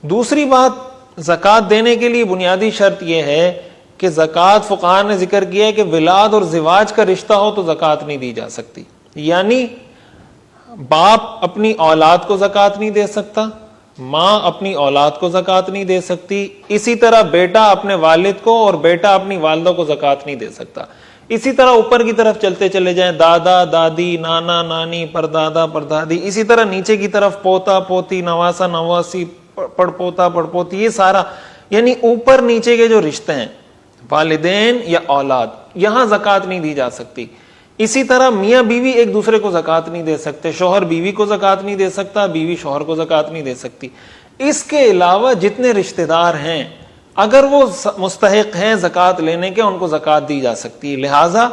دوسری بات زکوٰۃ دینے کے لیے بنیادی شرط یہ ہے کہ زکوٰۃ فقہاء نے ذکر کیا ہے کہ ولاد اور زواج کا رشتہ ہو تو زکوٰۃ نہیں دی جا سکتی. یعنی باپ اپنی اولاد کو زکوٰۃ نہیں دے سکتا، ماں اپنی اولاد کو زکوٰۃ نہیں دے سکتی، اسی طرح بیٹا اپنے والد کو اور بیٹا اپنی والدہ کو زکوٰۃ نہیں دے سکتا. اسی طرہ اوپر کی طرف چلتے چلے جائیں، دادا دادی، نانا نانی، پردادا پردادی، اسی طرح نیچے کی طرف پوتا پوتی، نواسا نواسی، پڑ پوتا پڑ پوتی، یہ سارا یعنی اوپر نیچے کے جو رشتے ہیں والدین یا اولاد، یہاں زکوٰۃ نہیں دی جا سکتی. اسی طرح میاں بیوی ایک دوسرے کو زکوٰۃ نہیں دے سکتے، شوہر بیوی کو زکوٰۃ نہیں دے سکتا، بیوی شوہر کو زکوٰۃ نہیں دے سکتی. اس کے علاوہ جتنے رشتہ دار ہیں اگر وہ مستحق ہیں زکوٰۃ لینے کے، ان کو زکوٰۃ دی جا سکتی ہے. لہٰذا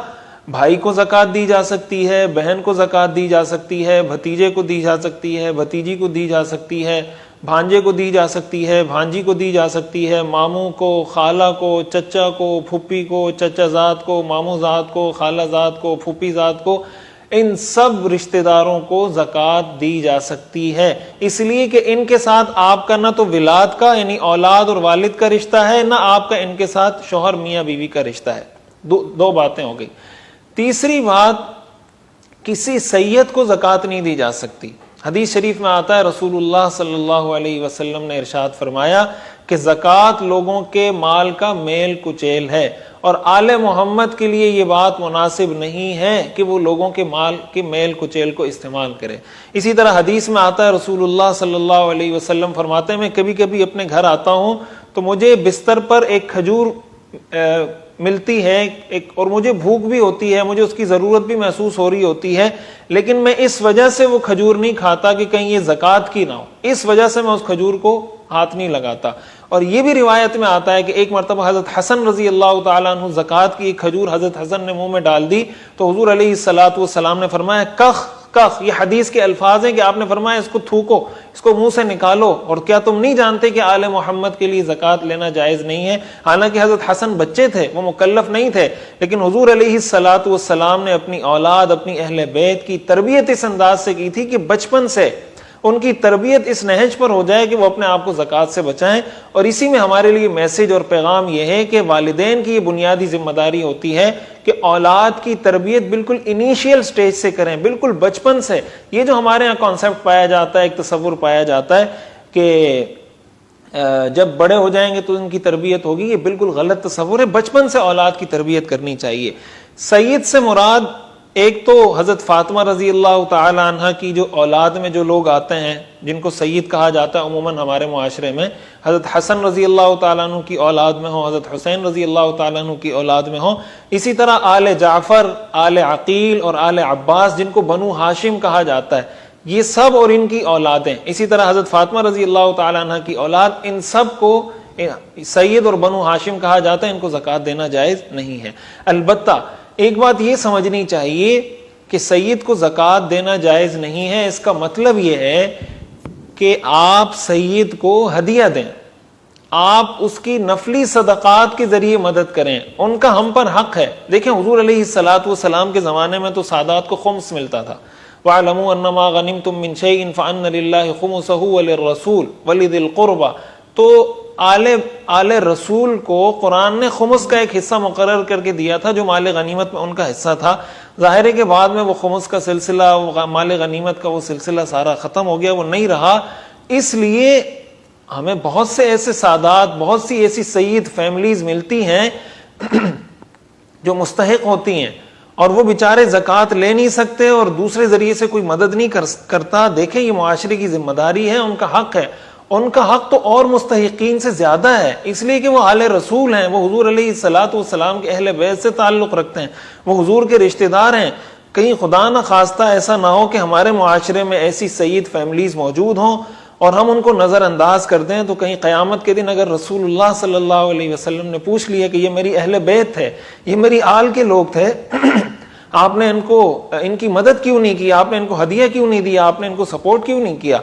بھائی کو زکوٰۃ دی جا سکتی ہے، بہن کو زکوٰۃ دی جا سکتی ہے، بھتیجے کو دی جا سکتی ہے، بھتیجی کو دی جا سکتی ہے، بھانجے کو دی جا سکتی ہے، بھانجی کو دی جا سکتی ہے، ماموں کو، خالہ کو، چچا کو، پھوپھی کو، چچا زاد کو، ماموں زاد کو، خالہ زاد کو، پھوپھی زاد کو، ان سب رشتہ داروں کو زکوٰۃ دی جا سکتی ہے. اس لیے کہ ان کے ساتھ آپ کا نہ تو ولاد کا یعنی اولاد اور والد کا رشتہ ہے، نہ آپ کا ان کے ساتھ شوہر میاں بیوی کا رشتہ ہے. دو باتیں ہو گئی. تیسری بات، کسی سید کو زکوٰۃ نہیں دی جا سکتی. حدیث شریف میں آتا ہے رسول اللہ صلی اللہ علیہ وسلم نے ارشاد فرمایا کہ زکوٰۃ لوگوں کے مال کا میل کچیل ہے، اور آل محمد کے لیے یہ بات مناسب نہیں ہے کہ وہ لوگوں کے مال کے میل کچیل کو استعمال کرے. اسی طرح حدیث میں آتا ہے رسول اللہ صلی اللہ علیہ وسلم فرماتے ہیں میں کبھی کبھی اپنے گھر آتا ہوں تو مجھے بستر پر ایک کھجور ملتی ہے اور مجھے بھوک بھی ہوتی ہے، مجھے اس کی ضرورت بھی محسوس ہو رہی ہوتی ہے، لیکن میں اس وجہ سے وہ کھجور نہیں کھاتا کہ کہیں یہ زکوٰۃ کی نہ ہو، اس وجہ سے میں اس کھجور کو ہاتھ نہیں لگاتا. اور یہ بھی روایت میں آتا ہے کہ ایک مرتبہ حضرت حسن رضی اللہ تعالیٰ عنہ زکوٰۃ کی ایک کھجور حضرت حسن نے منہ میں ڈال دی تو حضور علیہ الصلوۃ والسلام نے فرمایا کخ کخ، یہ حدیث کے الفاظ ہیں کہ آپ نے فرمایا اس کو تھوکو، اس کو منہ سے نکالو، اور کیا تم نہیں جانتے کہ آل محمد کے لیے زکوٰۃ لینا جائز نہیں ہے؟ حالانکہ حضرت حسن بچے تھے، وہ مکلف نہیں تھے، لیکن حضور علیہ الصلوۃ والسلام نے اپنی اولاد، اپنی اہل بیت کی تربیت اس انداز سے کی تھی کہ بچپن سے ان کی تربیت اس نہج پر ہو جائے کہ وہ اپنے آپ کو زکوٰۃ سے بچائیں. اور اسی میں ہمارے لیے میسج اور پیغام یہ ہے کہ والدین کی یہ بنیادی ذمہ داری ہوتی ہے کہ اولاد کی تربیت بالکل انیشیل سٹیج سے کریں، بالکل بچپن سے. یہ جو ہمارے ہاں کانسیپٹ پایا جاتا ہے، ایک تصور پایا جاتا ہے کہ جب بڑے ہو جائیں گے تو ان کی تربیت ہوگی، یہ بالکل غلط تصور ہے. بچپن سے اولاد کی تربیت کرنی چاہیے. سید سے مراد ایک تو حضرت فاطمہ رضی اللہ تعالی عنہ کی جو اولاد میں جو لوگ آتے ہیں جن کو سید کہا جاتا ہے عموماً ہمارے معاشرے میں، حضرت حسن رضی اللہ تعالیٰ عنہ کی اولاد میں ہوں، حضرت حسین رضی اللہ تعالیٰ عنہ کی اولاد میں ہوں. اسی طرح آل جعفر، آل عقیل اور آل عباس جن کو بنو ہاشم کہا جاتا ہے، یہ سب اور ان کی اولادیں. اسی طرح حضرت فاطمہ رضی اللہ تعالیٰ عنہ کی اولاد، ان سب کو سید اور بنو ہاشم کہا جاتا ہے، ان کو زکوٰۃ دینا جائز نہیں ہے. البتہ ایک بات یہ سمجھنی چاہیے کہ سید کو زکوٰۃ دینا جائز نہیں ہے، اس کا مطلب یہ ہے کہ آپ سید کو ہدیہ دیں، آپ اس کی نفلی صدقات کے ذریعے مدد کریں، ان کا ہم پر حق ہے. دیکھیں حضور علیہ الصلوۃ والسلام کے زمانے میں تو سادات کو خمس ملتا تھا. وَاعْلَمُوا أَنَّمَا غَنِمْتُم مِّن شَيْءٍ فَأَنَّ لِلَّهِ خُمُسَهُ وَلِلرَّسُولِ وَلِذِي الْقُرْبَى. تو آل رسول کو قرآن نے خمس کا ایک حصہ مقرر کر کے دیا تھا جو مال غنیمت میں ان کا حصہ تھا. ظاہر ہے کہ بعد میں وہ خمس کا سلسلہ، مال غنیمت کا وہ سلسلہ سارا ختم ہو گیا، وہ نہیں رہا. اس لیے ہمیں بہت سے ایسے سادات، بہت سی ایسی سید فیملیز ملتی ہیں جو مستحق ہوتی ہیں اور وہ بیچارے زکوٰۃ لے نہیں سکتے اور دوسرے ذریعے سے کوئی مدد نہیں کرتا. دیکھیں یہ معاشرے کی ذمہ داری ہے، ان کا حق ہے. ان کا حق تو اور مستحقین سے زیادہ ہے، اس لیے کہ وہ آل رسول ہیں، وہ حضور علیہ الصلوۃ والسلام کے اہل بیت سے تعلق رکھتے ہیں، وہ حضور کے رشتہ دار ہیں. کہیں خدا نہ خواستہ ایسا نہ ہو کہ ہمارے معاشرے میں ایسی سید فیملیز موجود ہوں اور ہم ان کو نظر انداز کر دیں، تو کہیں قیامت کے دن اگر رسول اللہ صلی اللہ علیہ وسلم نے پوچھ لیا کہ یہ میری اہل بیت تھے، یہ میری آل کے لوگ تھے، آپ نے ان کی مدد کیوں نہیں کی، آپ نے ان کو ہدیہ کیوں نہیں دیا، آپ نے ان کو سپورٹ کیوں نہیں کیا،